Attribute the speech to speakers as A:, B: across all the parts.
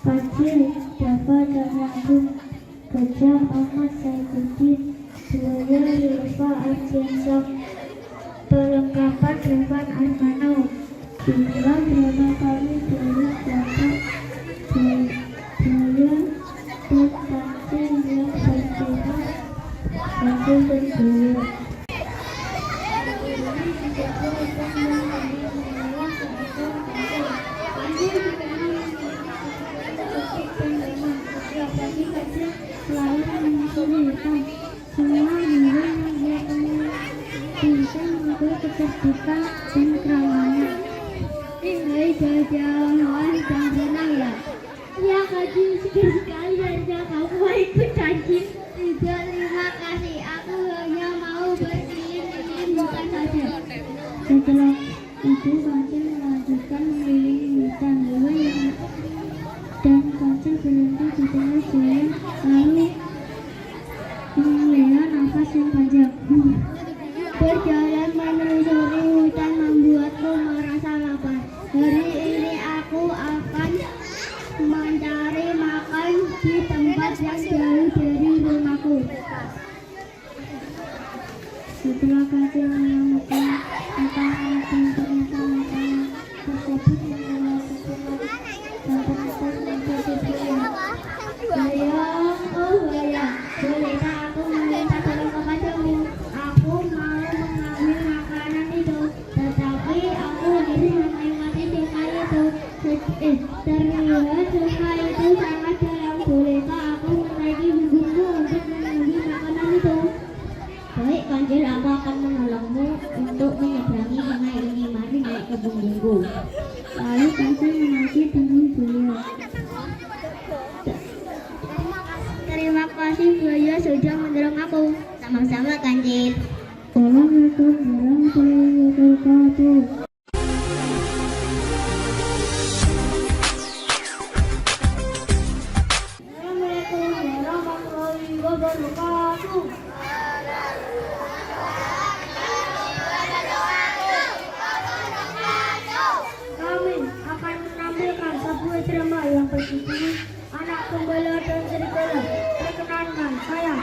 A: Kancil, Java dan Lampung, Gajah Ahmad Saifuddin, Buaya Yulfa Ardiansah, perlengkapan Revan Armano, jumlah berapa kali buaya dapat buaya dan kancil yang berbeda, kancil dan buaya. Selalu menyusuri hutan, semua burung yang dia temui bisa mengukur kecerdikan dan keramahan. Hai jajawan dan berenang ya? Ya Kancil, sekali saja kamu mau ikut Kancil. Tidak, terima kasih, aku hanya mau berkeliling hutan saja. Setelah itu Kancil melanjutkan mengelilingi hutan dan Kancil berhenti di tengah jalan lalu menghela nafas yang panjang. Berjalan menelusuri hutan membuatku merasa lapar. Hari ini aku akan mencari makan di tempat yang jauh dari rumahku. Setelah Kancil menemukan makanan dan ternyata makanan tersebut membawa kesenangan dan ternyata menjadi buaya. Buaya, bolehkah aku meminta tolong kepadamu? Aku mau mengambil makanan itu, tetapi aku harus melewati sungai itu. Terlihat sungai itu sangat dalam. Bolehkah aku menaiki punggungmu untuk mengambil makanan itu? Baik Kancil, aku akan menolongmu untuk menyeberangi sungai ini. Mari naik ke punggungku. Lalu Kancil menaiki punggung buaya. Terima kasih buaya sudah mendorong aku. Sama-sama Kancil. Assalamualaikum warahmatullahi wabarakatuh. Assalamualaikum warahmatullahi wabarakatuh. Kami akan menampilkan sebuah drama yang berjudul Anak Gembala dan Serigala. Perkenalkan, saya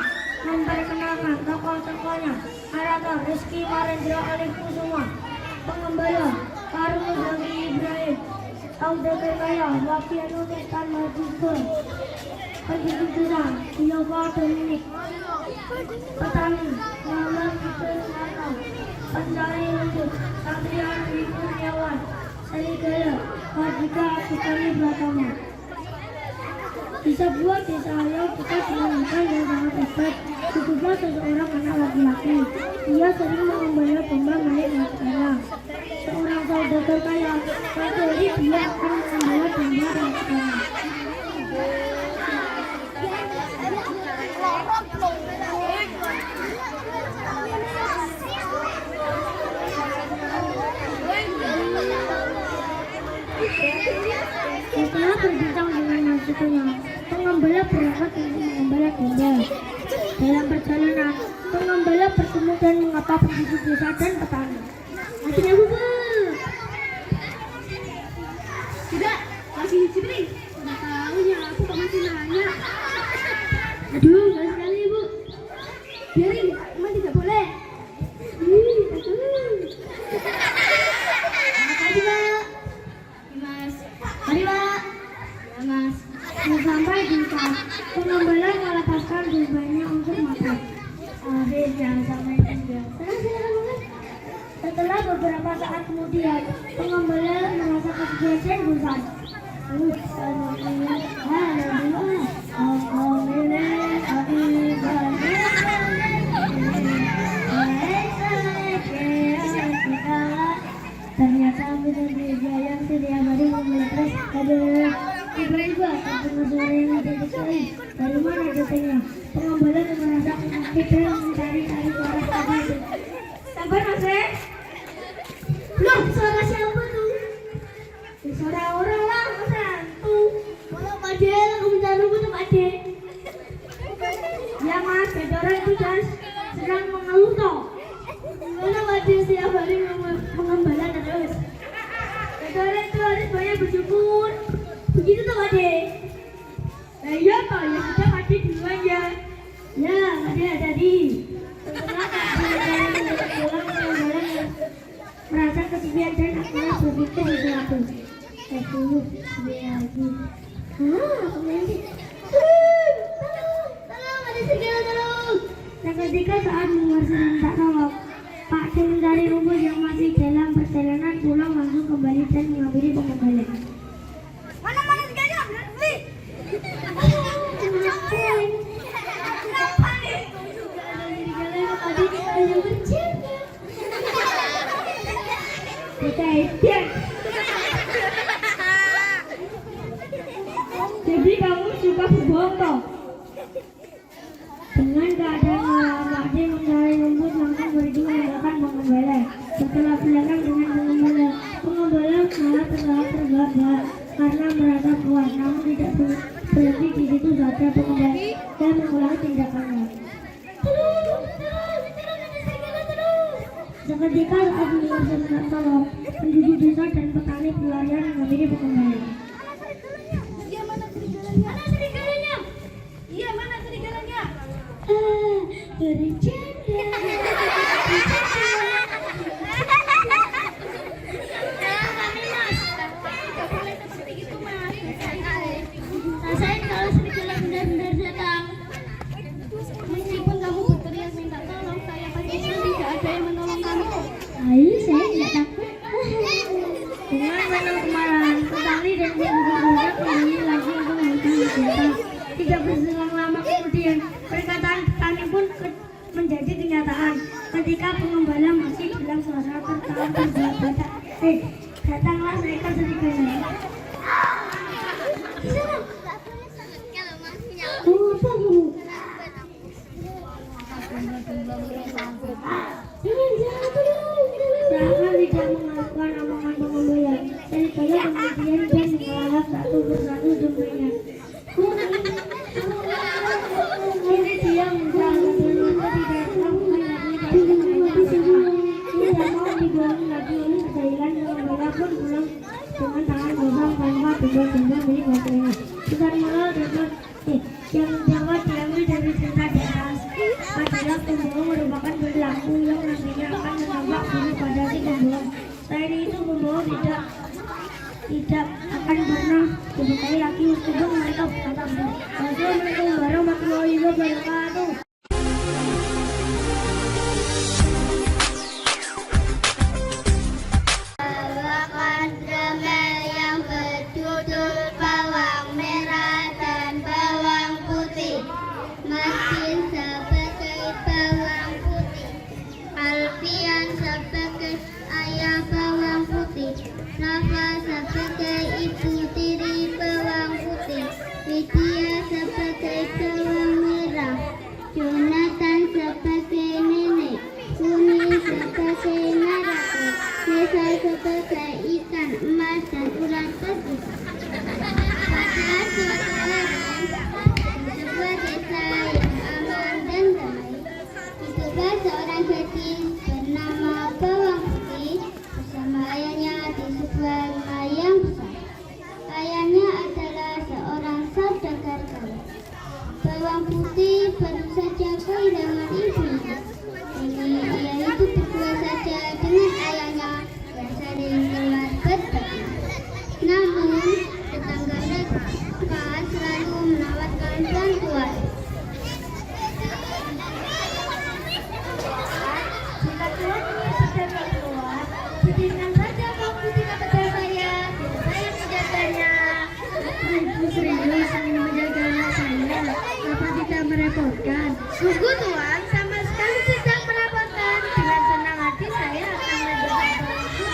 A: memperkenalkan tokoh-tokohnya. Narator Rizky Marendra Alif Kusuma, pengembala Karmus Nabi Ibrahim, Saudagar Kaya Wakian Unistan Majibur, pendidik desa Yova Dominik, petani Muhammad Ibn Mata, pencari rumput Satrian Kurniawan, Serigala Mardika Abdikani Pratama. Di sebuah desa yang dekat dengan hutan yang sangat hebat, hiduplah seseorang anak laki-laki. Ia sering mengembala domba milik negaranya. Seorang saudagar kaya mencuri dia akan mengembala domba dan negaranya. Setelah berbincang dengan majikannya, pengembala berangkat untuk mengembala domba. Dalam perjalanan, pengembala bertemu dan mengapa penduduk desa dan petani. Akhirnya bubuk. Tidak, masih dicipri. Tidak tahu ya, aku kok masih nanya. Aduh, baik sekali ibu. Biarin, emang tidak boleh. Makasih Pak. Mas, mari Pak. Ya Mas. Sampai desa, pengembala melepaskan dombanya untuk makan. Akhirnya sampai juga. Setelah beberapa saat kemudian, pengembala merasa kesedihan dan bosan. Ternyata beda-beda yang setiap hari memelepas ada ibu-ibu terdengar suara yang tidak sekali. Dari mana datangnya? Pengembala merasa sakit dan mencari-cari suara tadi. Sabar Mas. Loh, suara siapa tuh? Suara orang lah, Mas. Tuh, kalau Pak De, aku minta rumput tuh Pak De. Ya Mas, beda orang itu sedang mengeluh toh. Gimana Pak De setiap hari pengembala terus? Beda orang itu harus banyak bersyukur. Begitu tuh Pak De. Pak, ya sudah mati duluan ya. Ya, tadi. Setelah pulang malam merasa kesepian dan akhirnya berpikir sesuatu. Dulu lagi. Aku nanti. Tolong, ada serigala tolong. Dan ketika saat minta tolong, Pak D mencari rumput yang masih dalam perjalanan pulang langsung kembali dan menghampiri pengembalian. Mana segalanya? Wih. Kenapa nih? Serigala tadi yang berjaga. Kita hebat. Jadi kamu suka berbohong toh? Dengan keadaan Pak D mencari rumput langsung pergi meninggalkan pengembala. Setelah belakang dengan pengembala malah terbahak-bahak karena merasa puas, namun tidak berhenti di situ saja pengembala dan mengulangi tindakannya. Seketika saat mendengar seruan tolong, penduduk desa dan petani berlarian menghampiri pengembala. Mana serigalanya? Iya, mana serigalanya? Bercanda. Rasain kalau serigala benar-benar datang. Meskipun kamu berteriak minta tolong, saya pastikan tidak ada yang menolong kamu. Ayo, saya tidak takut. Dengan penuh kemarahan, petani dan penduduk desa kembali lagi untuk menghukum. Tidak berselang lama kemudian, perkataan petani pun menjadi kenyataan. Ketika pengembala masih dalam suasana tertawa terbahak-bahak, datanglah seekor serigala. Di sana. Oh, apa Bu? Jangan tidak mengakukan omongan pengembala. Serigala kemudian dia mengelahap satu persatu semuanya. Ini dia menjaga bermata tidak tidak mau dibohongi lagi oleh kejailan pengembala pun pulang dengan tangan kosong tanpa benda-benda milik wakilnya. Bukan malah dapat yang dapat diambil dari cerita di atas adalah pembohong merupakan perilaku yang nantinya akan menambah bunuh pada si pembohong. Selain itu pembohong tidak akan pernah diberkahi lagi meskipun mereka berkata benar. Wassalamualaikum warahmatullahi wabarakatuh. Bawakan drama yang berjudul Bawang Merah dan Bawang Putih. Martin sebagai bawang putih, Alfian sebagai ayah bawang putih, Rafa sebagai ibu tiri bawang putih, Widya sebagai bawang merah, Jonathan sebagai nenek, Kuni sebagai naratu, Nesa sebagai ikan emas dan ular putih. Pada suatu hari, sebuah desa yang aman dan damai, hiduplah seorang gadis bernama Bawang Putih bersama ayahnya di sebuah rumah yang besar. Ayahnya adalah seorang saudagar kaya. Bawang Putih baru saja kehilangan ibunya. Kini ia hidup berdua saja dengan ayahnya yang sering keluar berdagang. Namun tetangga mereka selalu menawarkan bantuan. Jika Tuhan ingin berdagang keluar, berikan saja Bawang Putih kepada saya. Saya menjaganya. Ibu serius ingin menjaga anak saya. Apa tidak merepotkan? Sungguh Tuhan, sama sekali tidak merepotkan. Dengan senang hati saya akan menjaga Bawang Putih.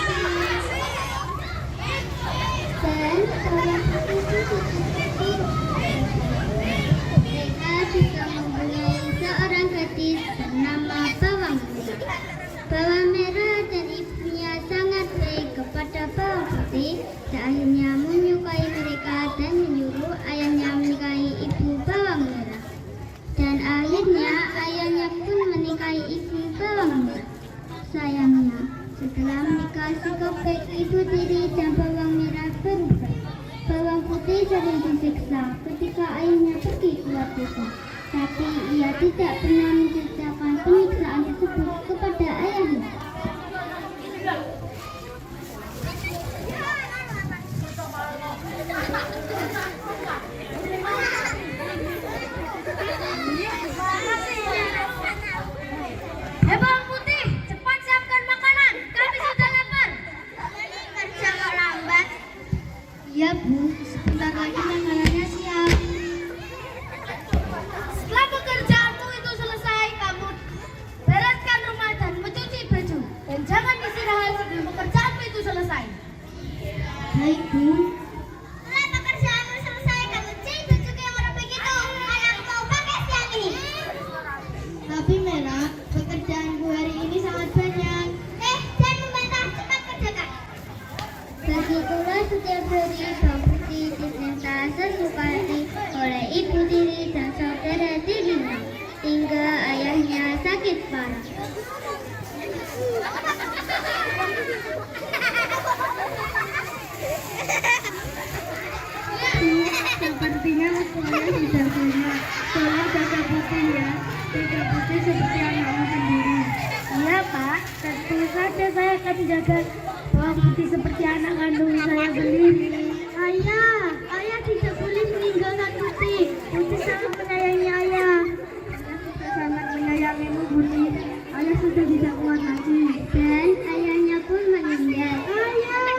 A: Dan Bawang Putih itu mereka juga mempunyai seorang gadis bernama Bawang Merah. Bawang Merah dan ibunya sangat baik kepada Bawang Putih dan akhirnya menyukai mereka dan menyuruh ayahnya menikahi ibu Bawang Merah. Dan akhirnya ayahnya pun menikahi ibu Bawang Merah. Sayangnya, setelah menikah sikap baik ibu tiri dan Bawang Merah berubah. Bawang Putih sering disiksa ketika ayahnya pergi
B: membuat dosa. Tapi ia tidak pernah menceritakan penyiksaan tersebut kepada ayahnya.
A: Bawang putih, cepat siapkan makanan. Kami sudah lapar.
B: Kerja kok lambat? Iya Bu, sebentar lagi makanannya siap.
A: Setelah pekerjaanmu itu selesai, kamu bereskan rumah dan mencuci baju. Dan jangan istirahat sebelum pekerjaanmu itu selesai.
B: Baik Bu.
A: Setelah pekerjaanmu selesai, kamu cuci baju yang orang begitu. Anak mau pakai siang ini.
B: Tapi Merah, pekerjaanku hari ini sangat banyak.
A: Jangan membantah, cepat kerjakan.
B: Begitulah setiap hari Bawang Putih diminta sesukati oleh ibu tiri dan saudara tirinya, hingga ayahnya sakit parah. Sepertinya semuanya sudah banyak. Tolong jaga Putih ya. Jaga Putih seperti anakmu sendiri.
A: Iya Pak, tentu saja saya akan jaga Bawang Putih seperti anak kandung saya sendiri.
B: Ayah tidak boleh meninggalkan Putih.
A: Putih sangat menyayangi ayah. Ayah sudah sangat menyayangimu Putih. Ayah sudah tidak kuat lagi.
B: Dan ayahnya pun meninggal.
A: Ayah.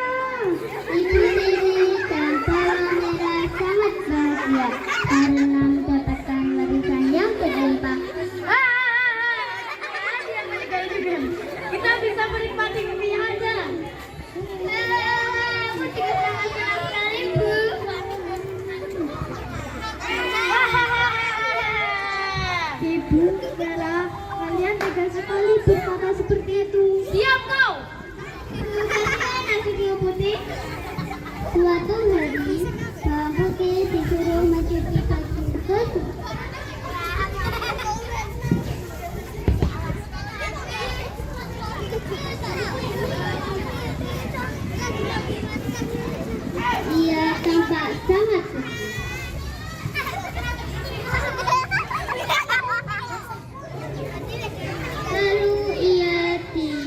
B: Ibu tiri dan Bawang Merah sangat bahagia karena mendapatkan warisan yang berlimpah.
A: Dia meninggal juga. Kita bisa menikmati mie aja.
B: Aku juga sangat senang sekali Bu.
A: Ibu, Bella, kalian tega sekali berkata seperti itu. Diam kau!
B: Nasi Putih. Suatu hari, Bawang Putih disuruh mencuci baju kotor. Ia tampak sangat sedih. Lalu ia tidur.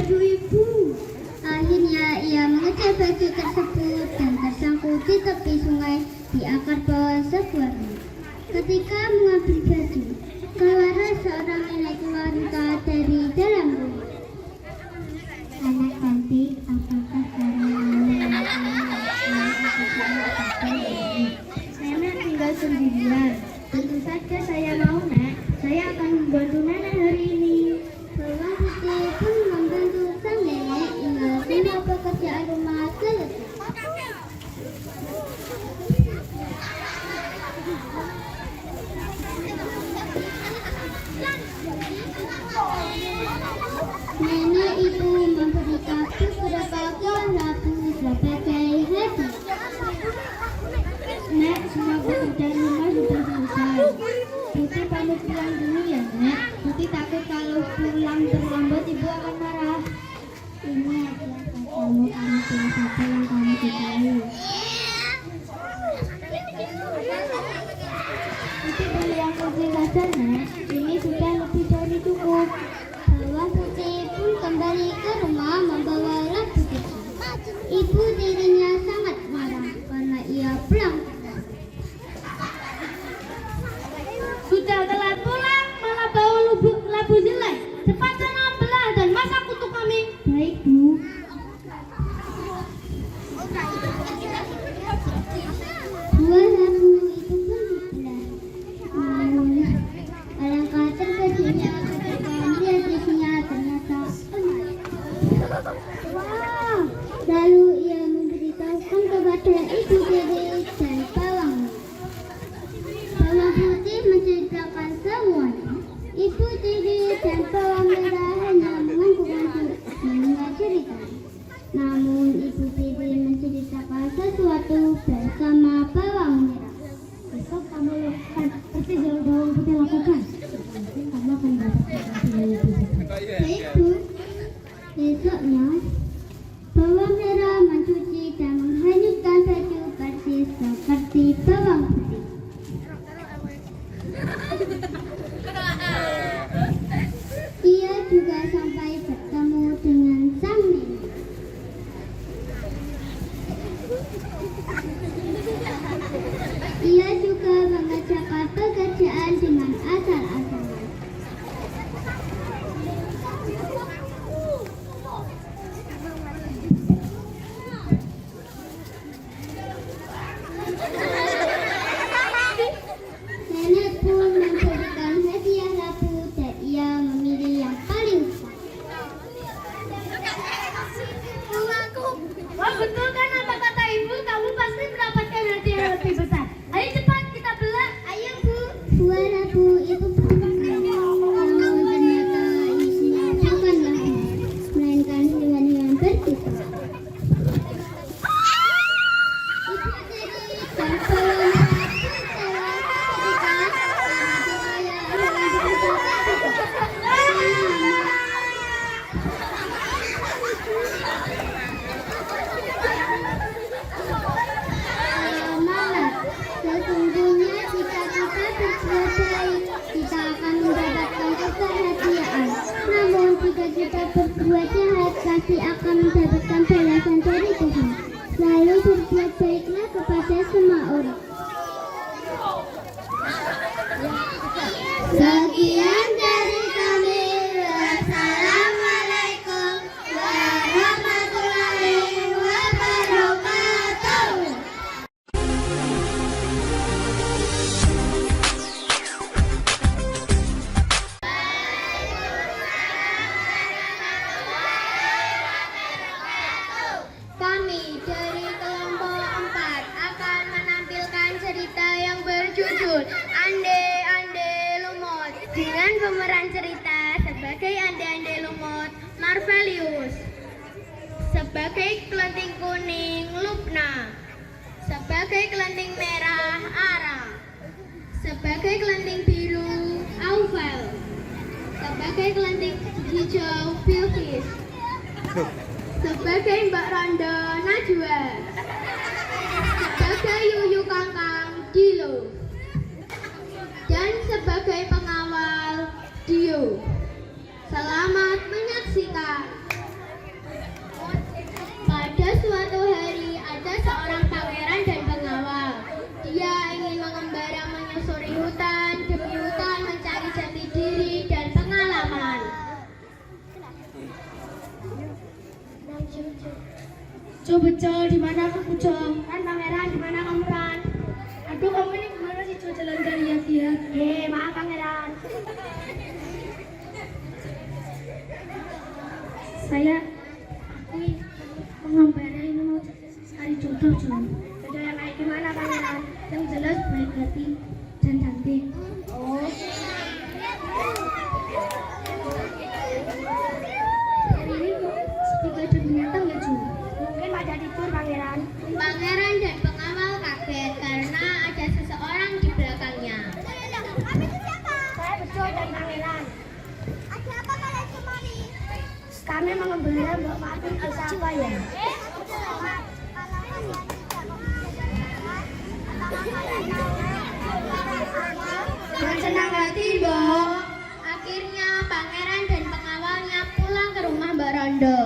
B: baju ibu. Akhirnya ia mengejar baju tersebut dan tersangkut di tepi sungai di akar bawah sebuah rumah. Ketika mengambil baju, keluarlah seorang nenek wanita dari dalam rumah. Anak cantik, apakah kamu Nenek tinggal sendirian. Tentu saja saya mau, Nek. Saya akan membantu nenek hari ini. Bawang putih pun membantu sang nenek hingga semua pekerjaan rumah selesai. Nenek itu memberikan beberapa buah labu sebagai hadiah. Nek, semua pekerjaan rumah sudah selesai. Putih pamit pulang dulu ya, Nek. Putih takut kalau pulang terlambat ibu akan marah. Ini hadiah kamu pilih satu yang kamu sukai. Putih pilih yang kecil saja, Nek. Ini sudah lebih dari cukup. Bawang putih pun kembali ke rumah membawa labu kecil. Ibu tirinya sangat marah karena ia pulang.
A: Sudah telat pulang, malah bawa labu jelek. Cepat sana belah dan masak untuk kami.
B: Baik, Bu. Buah labu itu pun dibelah. Namun, alangkah terkejutnya ketika melihat isinya ternyata emas. Wah! Lalu ia memberitahukan kepada ibu tiri dan bawang. Bawang putih menceritakan semuanya. Ibu tiri dan bawang merah hanya mengangguk-angguk mendengar cerita. Namun ibu tiri menceritakan sesuatu bersama bawang merah.
A: Besok kamu lakukan seperti yang bawang putih lakukan. Mungkin kamu akan mendapatkan hasil yang lebih besar.
B: Baik, Bu. Besoknya, bawang merah mencuci dan menghanyutkan baju persis seperti bawang putih. Ia juga sampai bertemu dengan sang nenek. Ia juga mengerjakan pekerjaan dengan asal-asalan. Nenek pun memberikan hadiah labu dan ia memilih yang paling besar.
A: Wah, betul kan apa kata ibu? Kamu pasti mendapatkan hadiah yang lebih besar. Ayo cepat kita belah.
B: Ayo, Bu. Buah labu itu pun namun ternyata isinya bukanlah emas, melainkan hewan-hewan berkicau. Ibu tiri dan bawang merah tertawa ketika melihat hewan berkicau tersebut. Malah, sesungguhnya jika kita berbuat baik, kita akan mendapatkan kebahagiaan. Namun jika kita berbuat jahat, pasti akan mendapatkan balasan dari Tuhan. Lalu berbuat baiklah kepada semua orang. Sekian dari kami. Wassalamualaikum warahmatullahi wabarakatuh. Kami dari kelompok 4 akan menampilkan cerita yang berjudul Ande Ande Lumut dengan pemeran cerita sebagai Ande Ande Lumut Marvelius, sebagai kelenting kuning Lupna, sebagai kelenting merah Ara, sebagai kelenting biru Aufel, sebagai kelenting hijau Bilqis, sebagai Mbak Randa Najwa, sebagai Yuyu Kangkang Dilo, dan sebagai pengawal Dio. Selamat menyaksikan.
A: Jo bejo, di mana aku Jo? Ran Pangeran, di mana kamu Ran? Aduh, kamu ini gimana sih Jo jalan dari lihat-lihat? Maaf Pangeran. Aku mengembara ini mau cari jodoh Jo. Jodoh yang kayak gimana Pangeran? Yang jelas baik hati dan cantik. Oh. Hari ini seperti ada binatang ya Jo? Mungkin ada tidur Pangeran.
B: Pangeran dan pengawal kaget karena ada seseorang di belakangnya. Kami itu siapa?
A: Saya Bejo dan Pangeran.
B: Ada apa kalian kemari?
A: Kami mengembara Mbak Fatin ke apa ya?
B: Dengan senang hati, Mbak. Akhirnya Pangeran dan pengawalnya pulang ke rumah Mbak Rondo.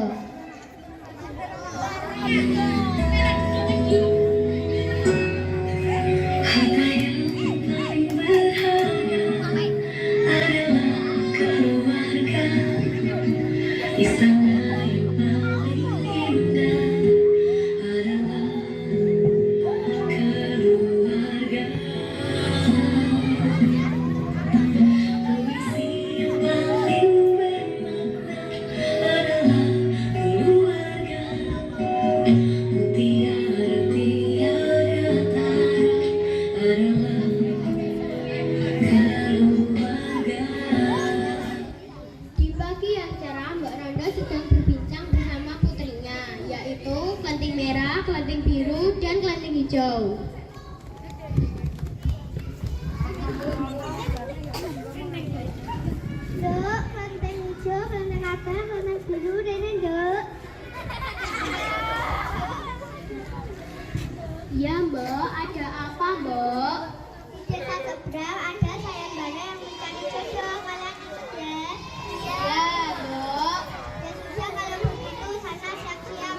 B: Di pagi yang cerah, Mbak Rondo sedang berbincang bersama putrinya, yaitu kelenting merah, kelenting biru, dan kelenting hijau. Dok, kelenting hijau, kelenting abang, kelenting biru, dan dok. Iya Mbak, ada apa Mbak? Di desa seberang ada sayembara yang mencari jodoh, kalian ikut ya? Iya Mbak. Ya sudah kalau begitu sana siap-siap.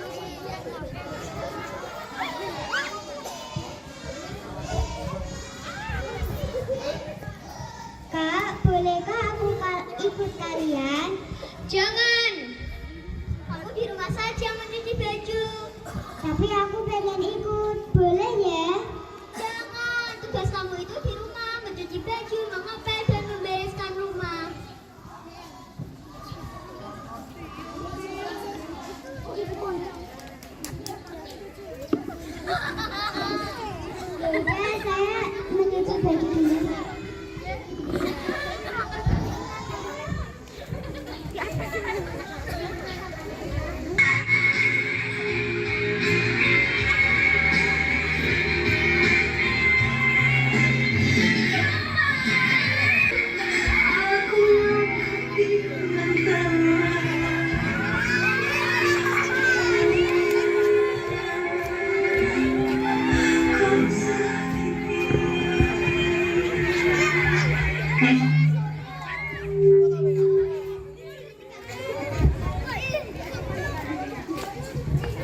B: Kak, bolehkah aku ikut kalian? Jangan. Kamu di rumah saja mencuci baju. Tapi aku pengen ikut, boleh ya? Jangan, tugas kamu itu di rumah, mencuci baju, mengepel, dan membereskan rumah. Ya, saya mencuci baju dulu.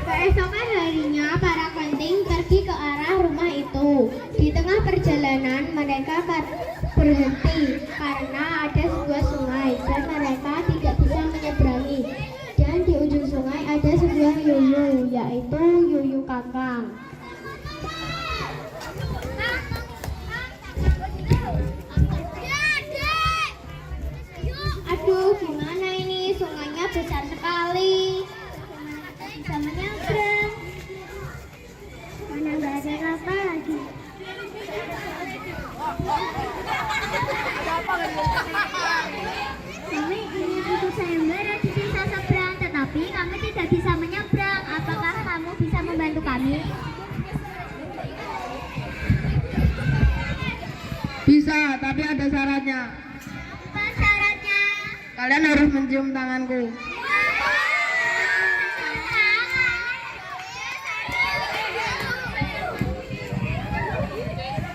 B: Keesokan harinya, para kelenting pergi ke arah rumah itu. Di tengah perjalanan, mereka berhenti karena ada sebuah sungai dan mereka tidak bisa menyeberangi. Dan di ujung sungai ada sebuah yuyu, yaitu yuyu kakang. Aduh, gimana ini? Sungainya besar sekali. Bisa menyeberang. Mana nggak ada kapal lagi. Kami ingin ikut sayembara di desa seberang, tetapi kami tidak bisa menyeberang. Apakah kamu bisa membantu kami?
C: Bisa, tapi ada syaratnya.
B: Apa syaratnya?
C: Kalian harus mencium tanganku.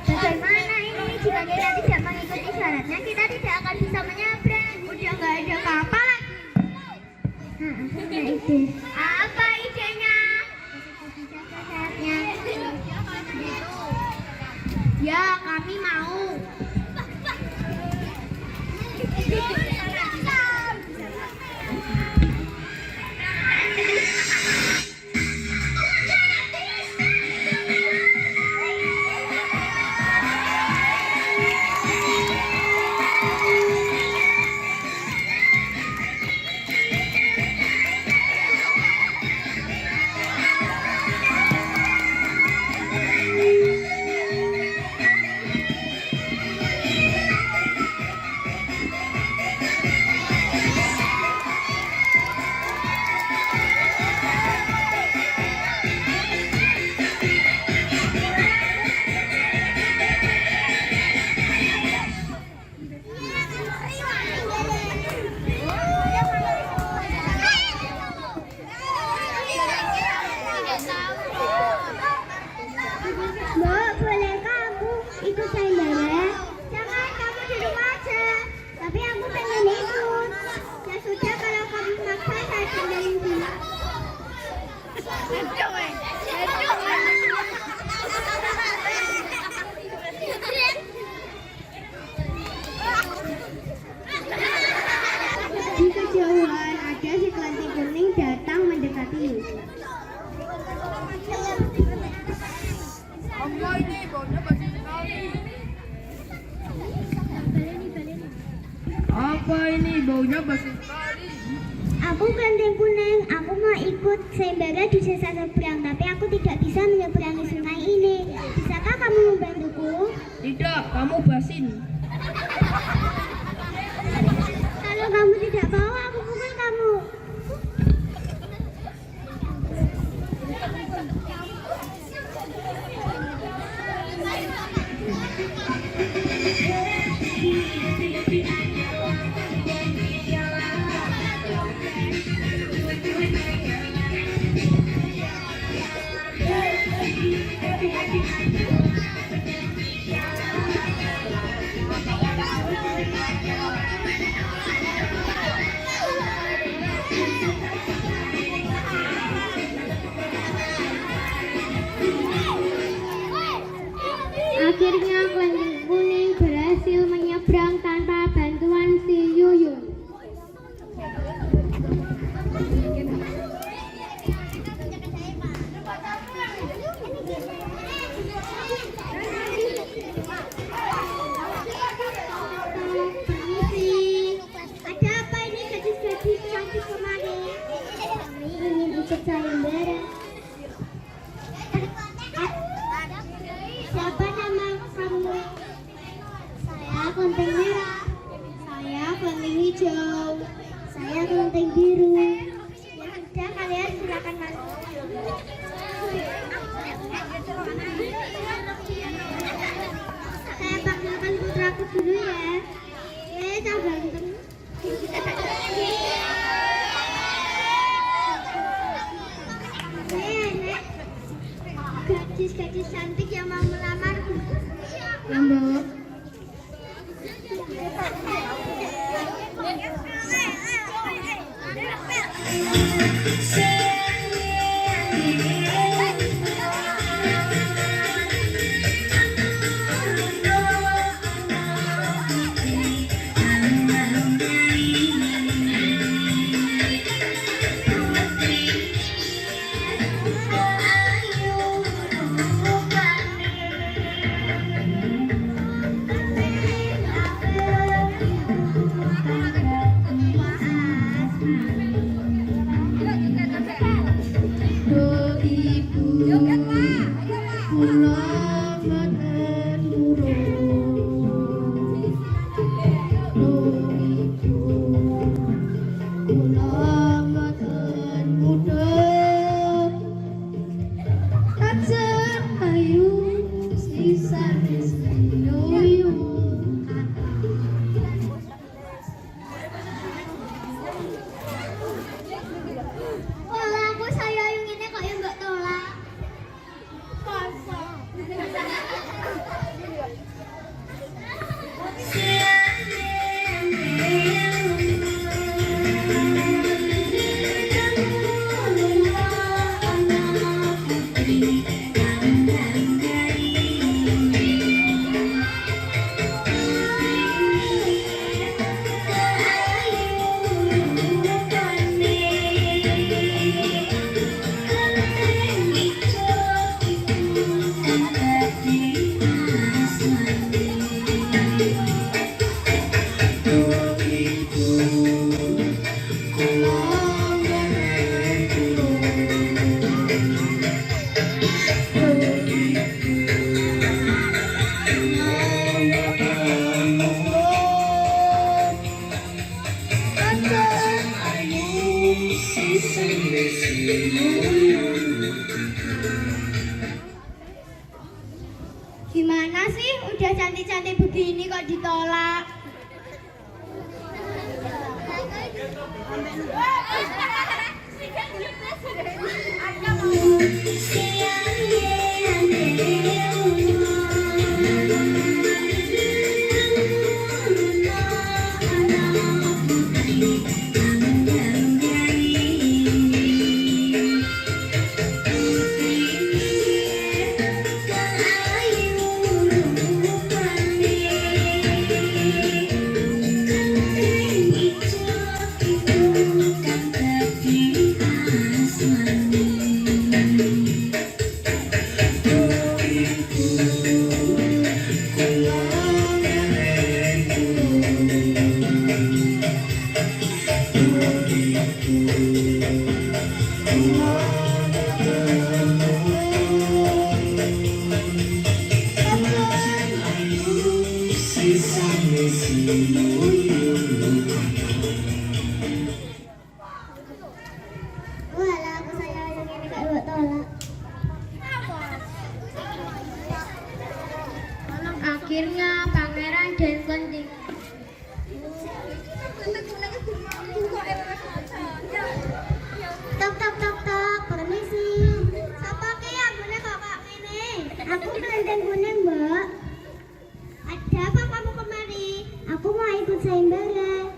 B: Bagaimana ini? Jika kita tidak mengikuti syaratnya, kita tidak akan bisa menyeberang. Udah nggak ada kapal lagi. Nah, itu. Apa idenya? Syaratnya. Ya, kami mau. Di kejauhan ada si kelinci kuning datang mendekati Yusuf.
C: Apa ini baunya basi sekali?
B: Aku kelinci kuning, aku mau ikut sayembara di desa seberang, tapi aku tidak bisa menyeberangi sungai ini. Bisakah kamu membantuku?
C: Tidak, kamu basin.
B: Kalau kamu tidak mau, aku pukul kamu. Akhirnya kelinci kuning berhasil menyeberang tanpa bantuan si Yuyun. Permisi, ada apa ini gadis-gadis cantik kemari? Kami ingin ikut sayembara. Siapa nama kamu? Saya kelenteng merah. Saya kelenteng hijau. Saya kelenteng biru. Ya sudah, kalian silakan masuk. Saya panggilkan putraku dulu ya. Cak ganteng. Nek, gadis-gadis cantik yang mau melamarku.
C: Yang bawa
B: Aku saya yang ini kok yang mbak tolak. Kosong. Gimana sih? Udah cantik-cantik begini kok ditolak? Walah, aku sayang yang ini gak buat tolak. Akhirnya pangeran dan kunti. Tok tok tok tok, permisi. Sapa ki ambune kok kak ngene? Aku Kelenteng Kuning, Mbak. Ada apa kamu kemari? Aku mau ikut sayembara.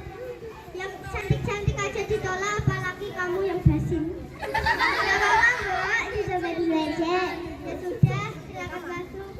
B: Yang cantik-cantik aja ditolak, apalagi kamu yang basin. Tidak apa-apa, Mbak, dicoba dulu aja. Ya sudah, silakan masuk.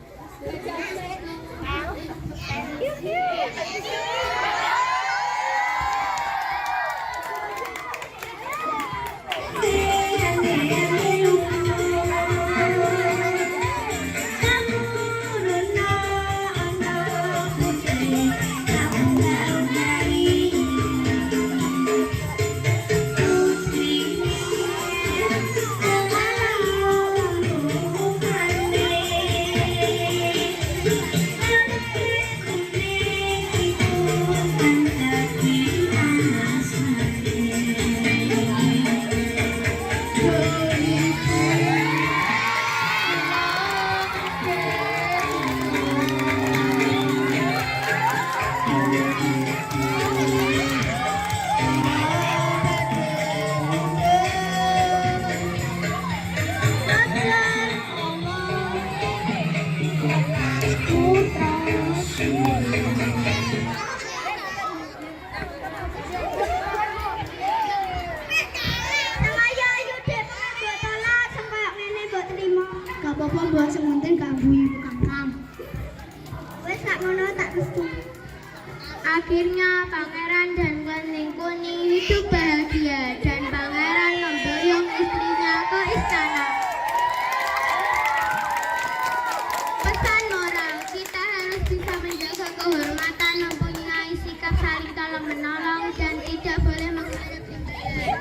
B: Apa-apa buat sementing gak bui bukan. Wes gak ngono tak restu. Akhirnya pangeran dan Kelenteng Kuning hidup bahagia dan pangeran memboyong istrinya ke istana. Pesan moral, kita harus bisa menjaga kehormatan, mempunyai sikap saling tolong menolong dan tidak boleh menghadap tinggian.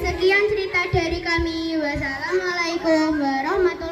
B: Sekian cerita dari kami. Wassalamualaikum warahmatullahi wabarakatuh.